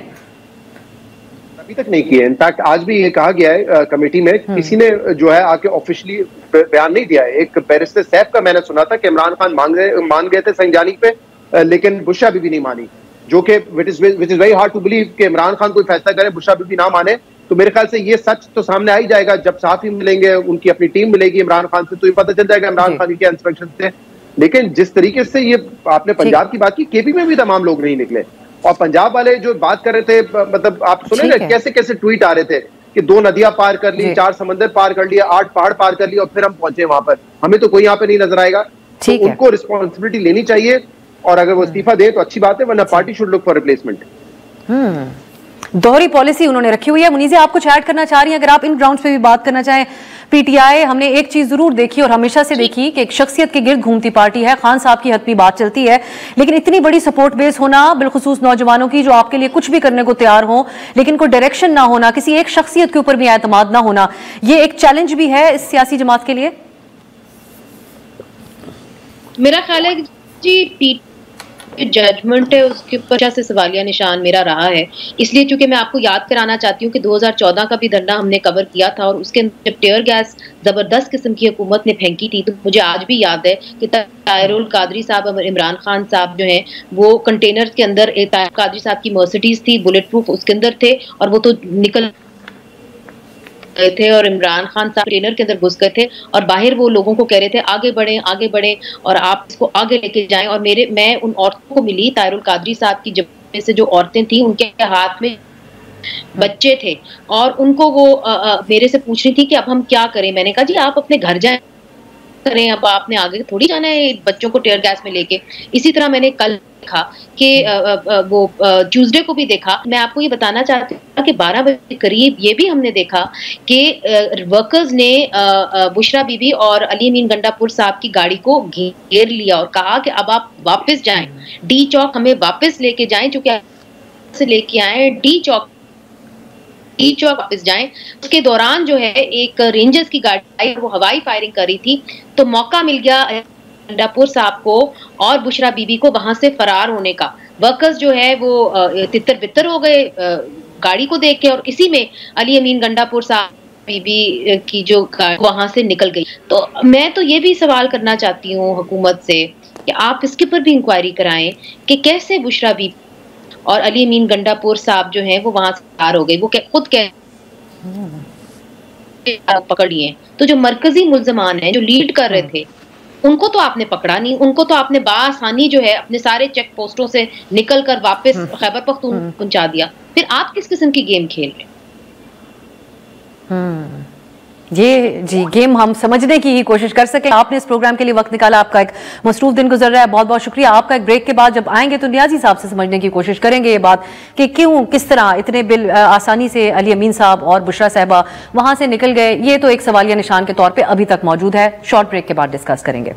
अभी तक नहीं किया। इनफैक्ट आज भी ये कहा गया है कमेटी में, किसी ने जो है आके ऑफिशियली बयान नहीं दिया है। एक बैरिस्टर सैफ का मैंने सुना था कि इमरान खान मान गए थे संजानी पे, लेकिन बुशरा बीबी नहीं मानी, जो कि which is very hard to believe कि इमरान खान कोई फैसला करे, बुशरा बीबी ना माने। तो मेरे ख्याल से ये सच तो सामने आ ही जाएगा जब सहाफी मिलेंगे, उनकी अपनी टीम मिलेगी इमरान खान से, तो ये पता चल जाएगा इमरान खान के इंस्ट्रक्शन थे। लेकिन जिस तरीके से ये आपने पंजाब की बात की, केपी में भी तमाम लोग नहीं निकले। और पंजाब वाले जो बात कर रहे थे, मतलब आप सुने ना कैसे कैसे ट्वीट आ रहे थे कि 2 नदियां पार कर ली, 4 समंदर पार कर लिया, 8 पहाड़ पार कर लिया और फिर हम पहुंचे वहां पर, हमें तो कोई यहाँ पे नहीं नजर आएगा। तो उनको रिस्पॉन्सिबिलिटी लेनी चाहिए और अगर वो इस्तीफा दे तो अच्छी बात है, वरना party should look for replacement. दोहरी पॉलिसी उन्होंने रखी हुई है। मुनीज़ा, आप कुछ ऐड करना चाह रही हैं? अगर आप इन ग्राउंड्स पे भी बात करना चाहें। पीटीआई हमने एक चीज जरूर देखी और हमेशा से देखी कि एक शख्सियत के गिर्द घूमती पार्टी है। खान साहब की हद पे बात चलती है, लेकिन इतनी बड़ी सपोर्ट बेस होना, बिलखुसूस नौजवानों की जो आपके लिए कुछ भी करने को तैयार हो, लेकिन कोई डायरेक्शन ना होना, किसी एक शख्सियत के ऊपर भी एतमाद ना होना, ये एक चैलेंज भी है इस सियासी जमात के लिए। मेरा ख्याल है जी जजमेंट है उसके ऊपर से सवालिया निशान मेरा रहा है, इसलिए चूंकि मैं आपको याद कराना चाहती हूँ कि 2014 का भी धरना हमने कवर किया था और उसके अंदर जब टेयर गैस जबरदस्त किस्म की हुकूमत ने फेंकी थी, तो मुझे आज भी याद है कि ताहिरुल कादरी साहब और इमरान खान साहब जो हैं वो कंटेनर के अंदर, ताहिर कादरी साहब की मर्सिडीज थी, बुलेट प्रूफ उसके अंदर थे और वो तो निकल गए थे और इमरान खान साहब ट्रेनर के अंदर घुस गए थे और बाहर वो लोगों को कह रहे थे आगे बढ़ें और आप इसको आगे लेके जाएं। और मैं उन औरतों को मिली, ताहिरुल कादरी साहब की जब से जो औरतें थी उनके हाथ में बच्चे थे और उनको वो मेरे से पूछ रही थी कि अब हम क्या करें। मैंने कहा जी आप अपने घर जाएं करें, अब आपने आगे थोड़ी जाना है बच्चों को टेयर गैस में लेके। इसी तरह मैंने कल देखा कि वो ट्यूसडे को भी देखा। मैं आपको ये बताना चाहती हूँ कि 12 बजे के करीब ये भी हमने देखा कि वर्कर्स ने बुशरा बीबी और अली अमीन गंडापुर साहब की गाड़ी को घेर लिया और कहा कि अब आप वापस जाएं, डी चौक हमें वापस लेके जाएं, चूंकि से लेके आए डी चौक वापस जाएं। उसके दौरान जो है एक रेंजर्स की गाड़ी आई, वो हवाई फायरिंग कर रही थी, तो मौका मिल गया गंडापुर साहब को और बुशरा बीबी को वहां से फरार होने का। वर्कर्स जो है वो तितर बितर हो गए गाड़ी को देख के और इसी में अली अमीन गंडापुर साहब बीबी की जो वहां से निकल गई। तो मैं तो ये भी सवाल करना चाहती हूँ हुकूमत से कि आप इसके ऊपर भी इंक्वायरी कराएं कि कैसे बुशरा बीबी और अली अमीन गंडापुर साहब जो हैं वो वहां से फरार हो गए। वो खुद पकड़ लिए। तो जो मरकजी मुल्जमान हैं जो लीड कर रहे थे उनको तो आपने पकड़ा नहीं, उनको तो आपने बासानी जो है अपने सारे चेक पोस्टों से निकल कर वापस खैबर पख्तूनख्वा दिया। फिर आप किस किस्म की गेम खेल रहे? ये जी गेम हम समझने की ही कोशिश कर सके। आपने इस प्रोग्राम के लिए वक्त निकाला, आपका एक मसरूफ दिन गुजर रहा है, बहुत बहुत शुक्रिया आपका। एक ब्रेक के बाद जब आएंगे तो नियाजी साहब से समझने की कोशिश करेंगे ये बात कि क्यों किस तरह इतने बिल आसानी से अली अमीन साहब और बुशरा साहबा वहां से निकल गए। ये तो एक सवालिया निशान के तौर पर अभी तक मौजूद है। शॉर्ट ब्रेक के बाद डिस्कस करेंगे।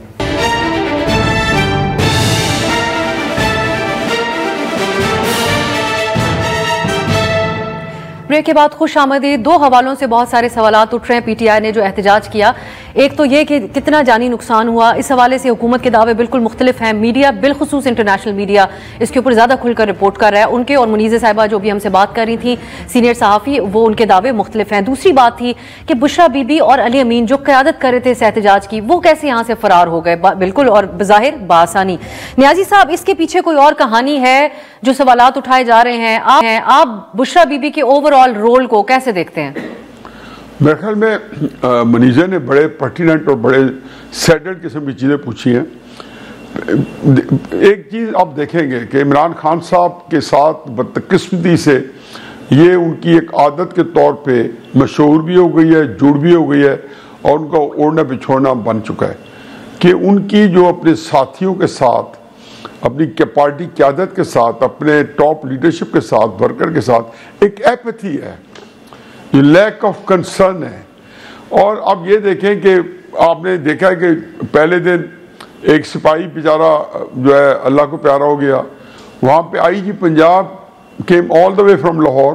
ब्रेक के बाद खुश आमदीद। 2 हवालों से बहुत सारे सवालात उठ रहे हैं। पीटीआई ने जो एहतजाज किया, एक तो ये कि कितना जानी नुकसान हुआ, इस हवाले से हुकूमत के दावे बिल्कुल मुख्तलिफ हैं। मीडिया बिलखुसूस इंटरनेशनल मीडिया इसके ऊपर ज़्यादा खुलकर रिपोर्ट कर रहा है। उनके और मुनीज़ा साहिबा जो भी हमसे बात कर रही थी सीनियर सहाफ़ी, वो उनके दावे मुख्तलिफ हैं। दूसरी बात थी कि बुशरा बीबी और अली अमीन जो क़यादत कर रहे थे इस एहतजाज की, वो कैसे यहाँ से फरार हो गए बिल्कुल और बज़ाहिर बासानी। नियाजी साहब, इसके पीछे कोई और कहानी है जो सवालात उठाए जा रहे हैं? आप बुशरा बीबी के ओवरऑल रोल को कैसे देखते हैं? मेरे ख्याल में मनीजा ने बड़े पर्टिनेंट और बड़े सैडल्ड किस्म की चीज़ें पूछी हैं। एक चीज़ आप देखेंगे कि इमरान खान साहब के साथ बदकिस्मती से ये उनकी एक आदत के तौर पे मशहूर भी हो गई है, जुड़ भी हो गई है और उनका ओढ़ना बिछोड़ना बन चुका है कि उनकी जो अपने साथियों के साथ, अपनी पार्टी क़यादत के साथ, अपने टॉप लीडरशिप के साथ, वर्कर के साथ एक एपैथी है, ये लैक ऑफ कंसर्न है। और अब ये देखें कि आपने देखा है कि पहले दिन एक सिपाही बेचारा जो है अल्लाह को प्यारा हो गया, वहाँ पे IG Punjab came all the way from Lahore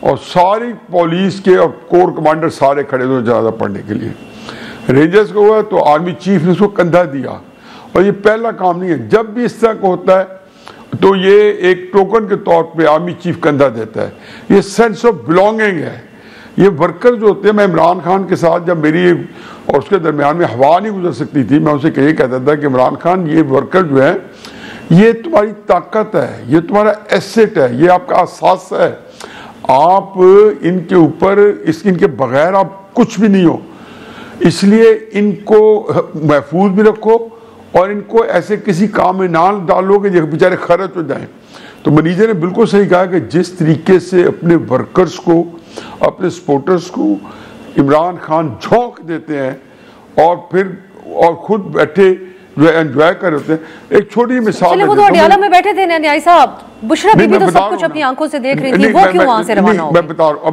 और सारी पुलिस के और कोर कमांडर सारे खड़े थे ज़्यादा पढ़ने के लिए। रेंजर्स को हुआ तो आर्मी चीफ ने उसको कंधा दिया और ये पहला काम नहीं है। जब भी इस तरह का होता है तो ये एक टोकन के तौर पे आर्मी चीफ कंधा देता है। ये सेंस ऑफ बिलोंगिंग है। ये वर्कर जो होते हैं, मैं इमरान खान के साथ जब मेरी और उसके दरमियान में हवा नहीं गुजर सकती थी, मैं उसे ये कहता था कि इमरान खान, ये वर्कर जो है ये तुम्हारी ताकत है, ये तुम्हारा एसेट है, ये आपका असास है। आप इनके ऊपर इनके बगैर आप कुछ भी नहीं हो, इसलिए इनको महफूज भी रखो और इनको ऐसे किसी काम में ना डालो कि बेचारे खर्च हो जाएं। तो मनीजर ने बिल्कुल सही कहा कि जिस तरीके से अपने वर्कर्स को, अपने सपोर्टर्स को इमरान खान झोंक देते हैं और खुद बैठे जो एंजॉय कर रहे हैं। एक छोटी मिसाल है, वो तो अडियाला में बैठे थे न्याय साहब, बुशरा बीबी तो सब कुछ अपनी आंखों से देख रही थी, वो क्यों वहां से रवाना हो गई? मैं बता रहा हूं,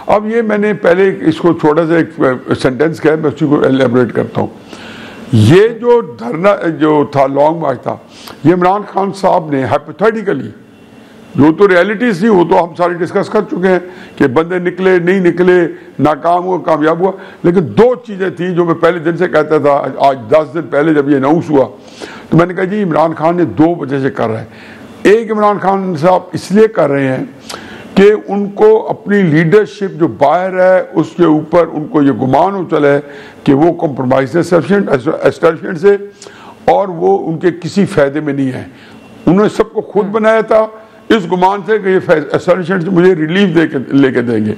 अब ये मैंने पहले इसको छोटा सा एक सेंटेंस कहा, मैं उसी को एलैबोरेट करता हूं। ये जो धरना जो था, लॉन्ग मार्च था, ये इमरान खान साहब ने हाइपोथेटिकली, जो तो रियलिटीज थी वो तो हम सारे डिस्कस कर चुके हैं कि बंदे निकले नहीं निकले, नाकाम हुआ कामयाब हुआ, लेकिन दो चीज़ें थी जो मैं पहले दिन से कहता था। आज 10 दिन पहले जब ये अनाउंस हुआ तो मैंने कहा जी इमरान खान ने 2 वजह से कर रहा है। एक, इमरान खान साहब इसलिए कर रहे हैं कि उनको अपनी लीडरशिप जो बाहर है उसके ऊपर उनको ये गुमान हो चला है कि वो कॉम्प्रोमाइज एस्टैब्लिशमेंट से और वो उनके किसी फायदे में नहीं है। उन्होंने सबको खुद बनाया था इस गुमान से कि ये एस्टैब्लिशमेंट से मुझे रिलीफ लेके देंगे।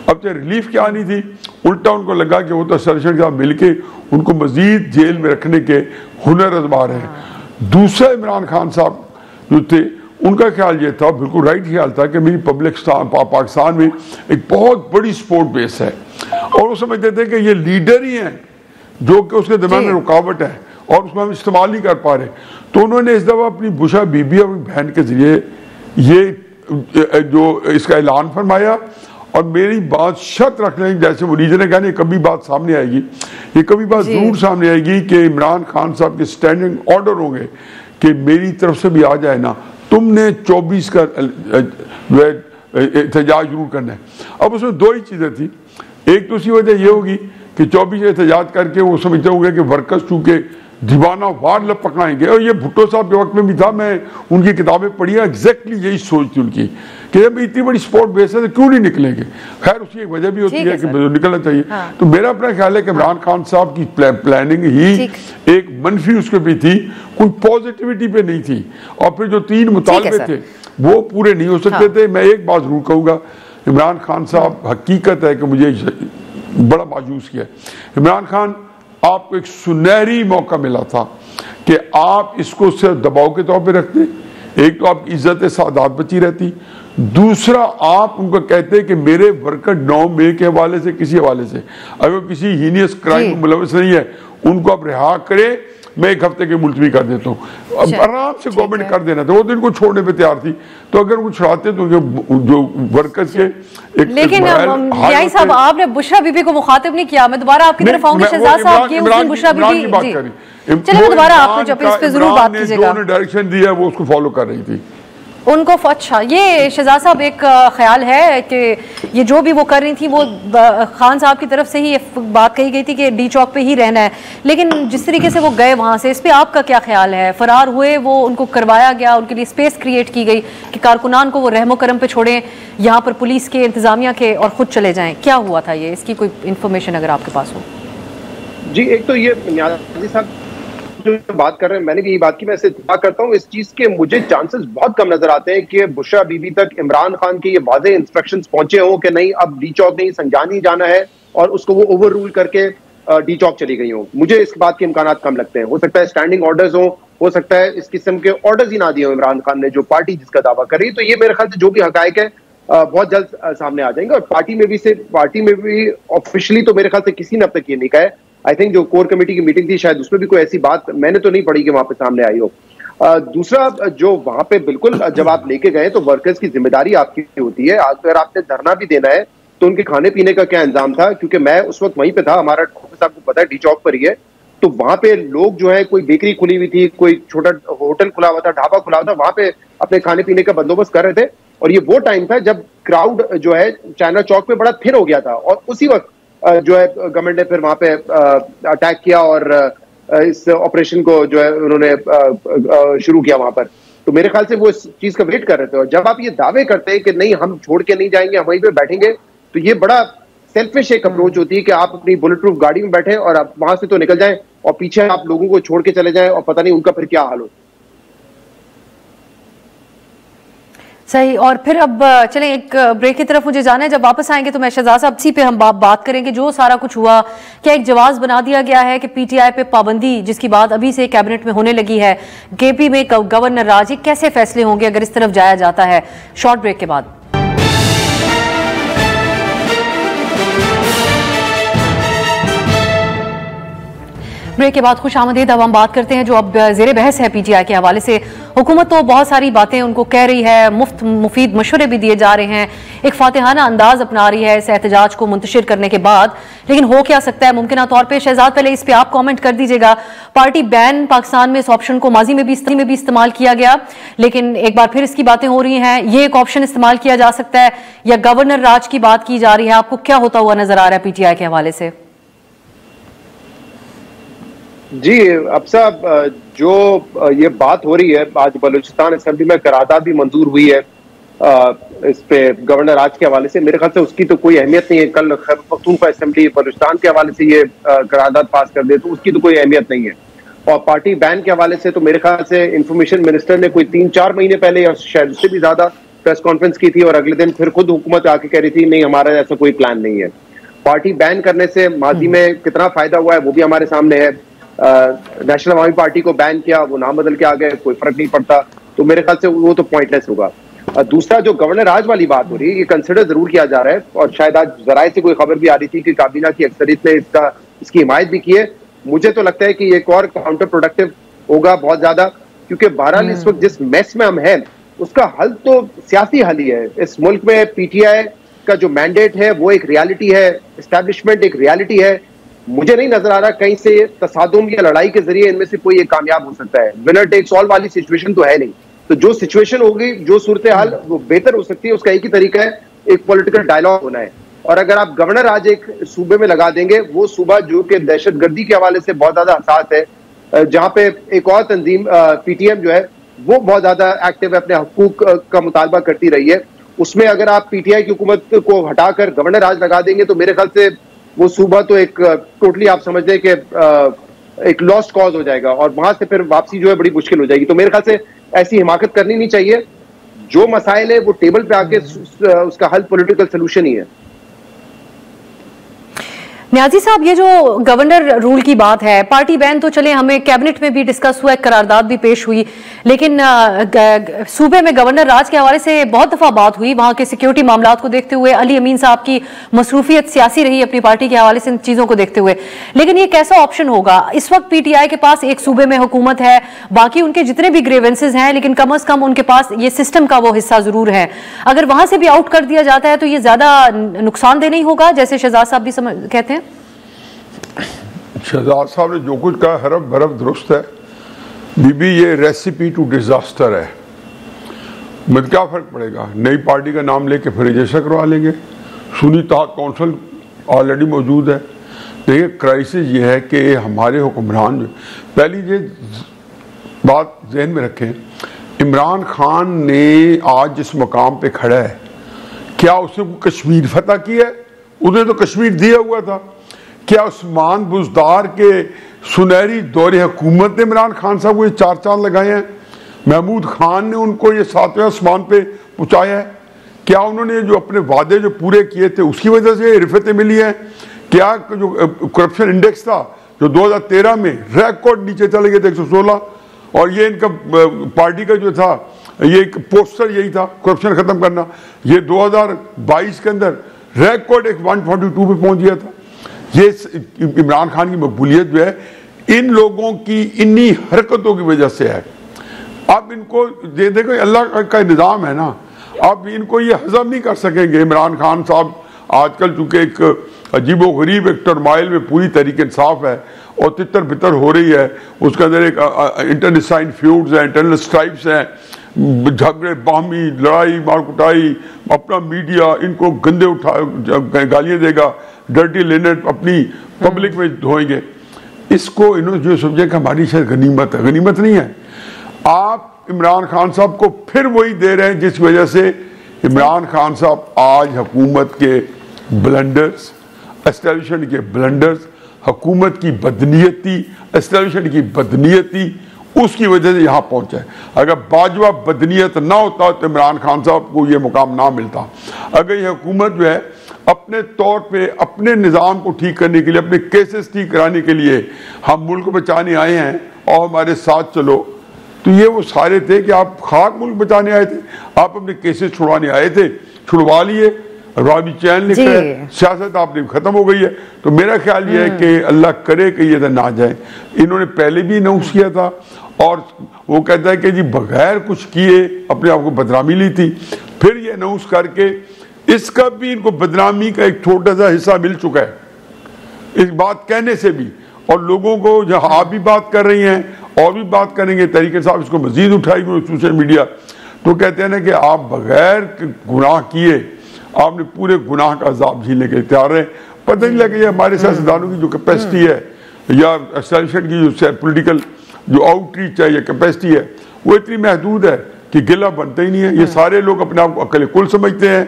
अब तो रिलीफ क्या आनी थी, उल्टा उनको लगा कि वो तो एस्टैब्लिशमेंट के साथ मिलके उनको मजीद जेल में रखने के हुनर आजमा रहे हैं। दूसरा, इमरान खान साहब जो थे उनका ख्याल ये था, बिल्कुल राइट ख्याल था, कि मेरी पाकिस्तान में एक बहुत बड़ी स्पोर्ट बेस है और वो समझते थे कि ये लीडर ही हैं जो कि उसके दिमाग में रुकावट है और उसको हम इस्तेमाल नहीं कर पा रहे। तो उन्होंने इस दफ़ा अपनी बुशरा बीबी और बहन के जरिए ये जो इसका ऐलान फरमाया और मेरी बात शर्त रख लें, जैसे मुनीजर ने कहा नहीं कभी बात सामने आएगी, ये कभी बात जरूर सामने आएगी कि इमरान खान साहब के स्टैंडिंग ऑर्डर होंगे कि मेरी तरफ से भी आ जाए ना, तुमने 24 का एहतजाज जरूर करना है। अब उसमें 2 ही चीज़ें थी। एक तो उसी वजह ये होगी कि 24 एहतजाज करके वो समझते होंगे कि वर्कर्स चूँकि दीवाना वार पकड़ाएंगे, और ये भुट्टो साहब के वक्त में भी था, मैं उनकी किताबें पढ़ी, एग्जैक्टली यही सोच थी उनकी कि जब इतनी बड़ी स्पोर्ट बेस है तो क्यों नहीं निकलेंगे। खैर उसकी एक वजह भी होती है कि निकलना चाहिए। हाँ। तो मेरा अपना ख्याल है कि इमरान खान साहब की प्लानिंग ही एक मनफी उसके भी थी, कोई पॉजिटिविटी पे नहीं थी। और फिर जो 3 मुतालबे थे वो पूरे नहीं हो सकते थे। मैं एक बात जरूर कहूँगा, इमरान खान साहब, हकीकत है कि मुझे बड़ा मायूस किया। इमरान खान, आपको एक सुनहरी मौका मिला था कि आप इसको सिर्फ दबाव के तौर पे रखते। एक तो आपकी इज्जत सादात बची रहती, दूसरा आप उनको कहते कि मेरे वर्कर 9 मई के हवाले से, किसी हवाले से अगर किसी हीनियस क्राइम में मुलविस नहीं है उनको आप रिहा करें, मैं 1 हफ्ते की मुलतवी कर देता हूँ। अब आराम से गवर्नमेंट कर देना था, वो दिन को छोड़ने पे तैयार थी। तो अगर वो छुड़ाते तो जो वर्कर्स के लेकिन न्याय साहब आपने बुशरा बीबी को मुखातिब नहीं किया। मैं दोबारा आपकी तरफ आऊंगी शहजाद साहब की, उस दिन बुशरा बीबी की बात करी, चलिए दोबारा आपने जब इस पे जरूर बात कीजिएगा। जो डायरेक्शन दिया वो उसको फॉलो कर रही थी उनको। अच्छा, ये शहजाद साहब एक ख्याल है कि ये जो भी वो कर रही थी वो खान साहब की तरफ से ही बात कही गई थी कि डी चौक पे ही रहना है, लेकिन जिस तरीके से वो गए वहाँ से, इस पे आपका क्या ख्याल है? फरार हुए वो, उनको करवाया गया, उनके लिए स्पेस क्रिएट की गई कि कारकुनान को वो रहमो करम पे छोड़ें यहाँ पर पुलिस के, इंतजामिया के, और खुद चले जाएं। क्या हुआ था ये, इसकी कोई इन्फॉर्मेशन अगर आपके पास हो? जी, एक तो ये न्याजी साहब जो बात कर रहे हैं, मैंने भी यही बात की, मैं इससे इत्तेफाक करता हूँ। इस चीज के मुझे चांसेस बहुत कम नजर आते हैं कि बुशरा बीबी तक इमरान खान के ये वाज़ेह इंस्ट्रक्शंस पहुंचे हों कि नहीं अब डी चौक नहीं संजानी जाना है, और उसको वो ओवर रूल करके डी चौक चली गई हो। मुझे इस बात के इम्कानात कम लगते हैं। हो सकता है स्टैंडिंग ऑर्डर्स हो सकता है इस किस्म के ऑर्डर्स ही ना दिए हो इमरान खान ने, जो पार्टी जिसका दावा कर रही है। तो ये मेरे ख्याल से जो भी हकायक है बहुत जल्द सामने आ जाएंगे। और पार्टी में भी ऑफिशियली तो मेरे ख्याल से किसी ने अब तक ये नहीं कहा है। आई थिंक जो कोर कमेटी की मीटिंग थी शायद उसमें भी कोई ऐसी बात मैंने तो नहीं पढ़ी कि वहां पे सामने आई हो। दूसरा, जो वहां पे बिल्कुल जब आप लेके गए तो वर्कर्स की जिम्मेदारी आपकी होती है। अगर आपने धरना भी देना है तो उनके खाने पीने का क्या इंतजाम था, क्योंकि मैं उस वक्त वहीं पे था, हमारा ऑफिस आपको पता है डी चौक पर ही है। तो वहां पे लोग जो है, कोई बेकरी खुली हुई थी, कोई छोटा होटल खुला हुआ था, ढाबा खुला हुआ था, वहां पे अपने खाने पीने का बंदोबस्त कर रहे थे। और ये वो टाइम था जब क्राउड जो है चाइना चौक पे बड़ा थिन हो गया था, और उसी वक्त जो है गवर्नमेंट ने फिर वहां पे अटैक किया और इस ऑपरेशन को जो है उन्होंने शुरू किया वहां पर। तो मेरे ख्याल से वो इस चीज का वेट कर रहे थे। और जब आप ये दावे करते हैं कि नहीं हम छोड़ के नहीं जाएंगे, हम वहीं पे बैठेंगे, तो ये बड़ा सेल्फिश एक अप्रोच होती है कि आप अपनी बुलेट प्रूफ गाड़ी में बैठे और आप वहां से तो निकल जाएं और पीछे आप लोगों को छोड़ के चले जाएं और पता नहीं उनका फिर क्या हाल हो। सही। और फिर अब चलें एक ब्रेक की तरफ, मुझे जाना है। जब वापस आएंगे तो मैं शहजाद साहब सी पे हम बात करेंगे जो सारा कुछ हुआ। क्या एक जवाब बना दिया गया है कि पीटीआई पे पाबंदी जिसकी बात अभी से कैबिनेट में होने लगी है, केपी में गवर्नर राज, कैसे फैसले होंगे अगर इस तरफ जाया जाता है? शॉर्ट ब्रेक के बाद। ब्रेक के बाद खुश आमदीद। अब हम बात करते हैं जो अब जेर बहस है पीटीआई के हवाले से। हुकूमत तो बहुत सारी बातें उनको कह रही है, मुफीद मशवरे भी दिए जा रहे हैं, एक फातिहाना अंदाज अपना रही है इस एहतजाज को मुंतशिर करने के बाद। लेकिन हो क्या सकता है मुमकिन तौर पर? शहजाद पहले इस पर आप कॉमेंट कर दीजिएगा। पार्टी बैन पाकिस्तान में इस ऑप्शन को माजी में भी इस्तेमाल किया गया, लेकिन एक बार फिर इसकी बातें हो रही हैं, ये एक ऑप्शन इस्तेमाल किया जा सकता है या गवर्नर राज की बात की जा रही है? आपको क्या होता हुआ नजर आ रहा है पीटीआई के हवाले से? जी अब साहब, जो ये बात हो रही है, आज बलूचिस्तान असेंबली में करारदाद भी मंजूर हुई है इस पे गवर्नर राज के हवाले से। मेरे ख्याल से उसकी तो कोई अहमियत नहीं है। कल खैबर पख्तूनख्वा असेंबली बलूचिस्तान के हवाले से ये करारदाद पास कर दे तो उसकी तो कोई अहमियत नहीं है। और पार्टी बैन के हवाले से तो मेरे ख्याल से इंफॉर्मेशन मिनिस्टर ने कोई 3-4 महीने पहले या शायद उससे भी ज्यादा प्रेस कॉन्फ्रेंस की थी और अगले दिन फिर खुद हुकूमत आके कह रही थी नहीं हमारा ऐसा कोई प्लान नहीं है। पार्टी बैन करने से माजी में कितना फायदा हुआ है वो भी हमारे सामने है। नेशनल अवामी पार्टी को बैन किया, वो नाम बदल के आ गए, कोई फर्क नहीं पड़ता। तो मेरे ख्याल से वो तो पॉइंटलेस होगा। दूसरा जो गवर्नर राज वाली बात हो रही है, ये कंसिडर जरूर किया जा रहा है और शायद आज जराये से कोई खबर भी आ रही थी कि काबीना की अक्सरियत ने इसकी हिमायत भी की है। मुझे तो लगता है कि एक और काउंटर प्रोडक्टिव होगा बहुत ज्यादा, क्योंकि बहरहाल इस वक्त जिस मैस में हम हैं उसका हल तो सियासी हल ही है। इस मुल्क में पीटीआई का जो मैंडेट है वो एक रियलिटी है, एस्टैब्लिशमेंट एक रियलिटी है। मुझे नहीं नजर आ रहा कहीं से तसादुम या लड़ाई के जरिए इनमें से कोई एक कामयाब हो सकता है। विनर टेक्स ऑल वाली सिचुएशन तो है नहीं। तो जो सिचुएशन होगी, जो सूरत हाल वो बेहतर हो सकती है, उसका एक ही तरीका है, एक पॉलिटिकल डायलॉग होना है। और अगर आप गवर्नर आज एक सूबे में लगा देंगे, वो सूबा जो कि दहशतगर्दी के हवाले से बहुत ज्यादा हसास है, जहां पे एक और तंजीम पीटीएम जो है वो बहुत ज्यादा एक्टिव है, अपने हकूक का मुतालबा करती रही है, उसमें अगर आप पीटीआई की हुकूमत को हटाकर गवर्नर राज लगा देंगे तो मेरे ख्याल से वो सूबा तो एक टोटली आप समझ लें कि एक लॉस्ट कॉज हो जाएगा और वहां से फिर वापसी जो है बड़ी मुश्किल हो जाएगी। तो मेरे ख्याल से ऐसी हिमाकत करनी नहीं चाहिए। जो मसाइल है वो टेबल पे आके उसका हल पॉलिटिकल सोल्यूशन ही है। न्याजी साहब, ये जो गवर्नर रूल की बात है, पार्टी बैन तो चले हमें कैबिनेट में भी डिस्कस हुआ, करारदाद भी पेश हुई, लेकिन सूबे में गवर्नर राज के हवाले से बहुत दफा बात हुई। वहां के सिक्योरिटी मामलात को देखते हुए अली अमीन साहब की मसरूफियत सियासी रही अपनी पार्टी के हवाले से इन चीजों को देखते हुए। लेकिन ये कैसा ऑप्शन होगा? इस वक्त पीटीआई के पास एक सूबे में हुकूमत है, बाकी उनके जितने भी ग्रीवेंसेज हैं, लेकिन कम अज कम उनके पास ये सिस्टम का वो हिस्सा जरूर है। अगर वहां से भी आउट कर दिया जाता है तो ये ज्यादा नुकसानदेह नहीं होगा, जैसे शहजाद साहब भी कहते हैं? शहजाद साहब ने जो कुछ कहा हरफ बरफ दुरुस्त है। बीबी ये रेसिपी टू डिजास्टर है। मतलब क्या फर्क पड़ेगा, नई पार्टी का नाम लेके फिर रजिस्टर करवा लेंगे। सुन्नी तहत कौंसिल ऑलरेडी मौजूद है। देखिए क्राइसिस ये है कि हमारे हुक्मरान जो, पहली ये बात जहन में रखें, इमरान खान ने आज जिस मकाम पे खड़ा है, क्या उसने कश्मीर फतह किया है? उसने तो कश्मीर दिया हुआ था। क्या उस्मान बुज़दार के सुनहरी दौरे हुकूमत ने इमरान खान साहब को ये 4 चांद लगाए हैं? महमूद खान ने उनको ये 7वें आसमान पे पहुंचाया है? क्या उन्होंने जो अपने वादे जो पूरे किए थे उसकी वजह से रिफतें मिली हैं? क्या जो करप्शन इंडेक्स था जो 2013 में रिकॉर्ड नीचे चले गए थे 116, और ये इनका पार्टी का जो था ये एक पोस्टर यही था करप्शन खत्म करना, ये 2022 के अंदर रिकॉर्ड एक 142 पे पहुंच गया था। ये इमरान खान की मकबूलियत जो है इन लोगों की इन्हीं हरकतों की वजह से है। अब इनको ये देखो अल्लाह का निज़ाम है ना, अब इनको ये हजम नहीं कर सकेंगे। इमरान खान साहब आजकल चूंकि एक अजीबो गरीब एक टर्माइल में पूरी तरीके इंसाफ है और तितर बितर हो रही है, उसके अंदर एक इंटरनेसाइन फ्यूड्स हैं, इंटरनल स्ट्राइप्स हैं, झगड़े बाहमी लड़ाई मारकुटाई, अपना मीडिया इनको गंदे उठा गालियाँ देगा, डर्टी लिनट अपनी पब्लिक में धोएंगे। इसको इन्होंने जो समझे कि हमारी शायद गनीमत है, गनीमत नहीं है। आप इमरान खान साहब को फिर वही दे रहे हैं जिस वजह से इमरान खान साहब आज हुकूमत के ब्लंडर्स, एस्टेब्लिशमेंट के ब्लंडर्स, हुकूमत की बदनीयती, एस्टेब्लिशमेंट की बदनीयती, उसकी वजह से यहाँ पहुंचा है। अगर बाजवा बदनीयत ना होता तो इमरान खान साहब को ये मुकाम ना मिलता। अगर ये हुकूमत जो है अपने तौर पे अपने निज़ाम को ठीक करने के लिए, अपने केसेस ठीक कराने के लिए हम मुल्क बचाने आए हैं और हमारे साथ चलो, तो ये वो सारे थे कि आप खाक मुल्क बचाने आए थे, आप अपने केसेस छुड़वाने आए थे, छुड़वा लिए, रावी चैन लिख रहे हैं, सियासत आपने खत्म हो गई है। तो मेरा ख्याल ये है कि अल्लाह करे कि ये ना जाए। इन्होंने पहले भी अनाउंस किया था और वो कहता है कि जी बगैर कुछ किए अपने आप को बदनामी ली थी, फिर ये अनाउंस करके इसका भी इनको बदनामी का एक छोटा सा हिस्सा मिल चुका है इस बात कहने से भी। और लोगों को जहां आप भी बात कर रही हैं और भी बात करेंगे, तरीके साहब इसको मजीद उठाएंगे सोशल मीडिया, तो कहते हैं ना कि आप बगैर गुनाह किए आपने पूरे गुनाह का अजाब झेलने के तैयार हैं। पता नहीं लगे हमारे सियासतदानों की जो कैपेसिटी है या एस्टैब्लिशमेंट की जो पॉलिटिकल जो आउटरीच है या कैपेसिटी है वो इतनी महदूद है कि गिला बनता ही नहीं है। ये सारे लोग अपने आप को अकल कुल समझते हैं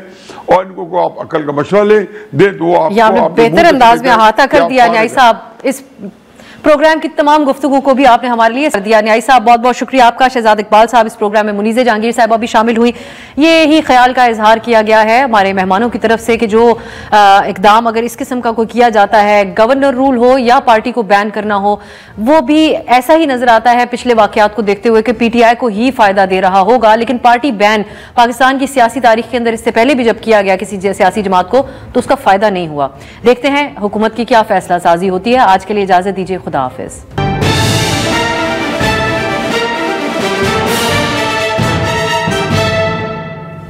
और इनको को आप अकल का मशवरा ले दे दो आपको बेहतर अंदाज में अहाता कर दिया न्याय साहब। इस प्रोग्राम की तमाम गुफ्तगू को भी आपने हमारे लिए कर दिया। न्याय साहब बहुत बहुत शुक्रिया आपका। शहजाद इकबाल साहब इस प्रोग्राम में, मुनीज़े जहांगीर साहबा भी शामिल हुई। ये ही ख्याल का इजहार किया गया है हमारे मेहमानों की तरफ से कि जो इकदाम अगर इस किस्म का कोई किया जाता है, गवर्नर रूल हो या पार्टी को बैन करना हो, वो भी ऐसा ही नजर आता है पिछले वाकयात को देखते हुए कि PTI को ही फायदा दे रहा होगा। लेकिन पार्टी बैन पाकिस्तान की सियासी तारीख के अंदर इससे पहले भी जब किया गया किसी सियासी जमात को तो उसका फायदा नहीं हुआ। देखते हैं हुकूमत की क्या फैसला साजी होती है। आज के लिए इजाजत दीजिए, खुदा हाफिज।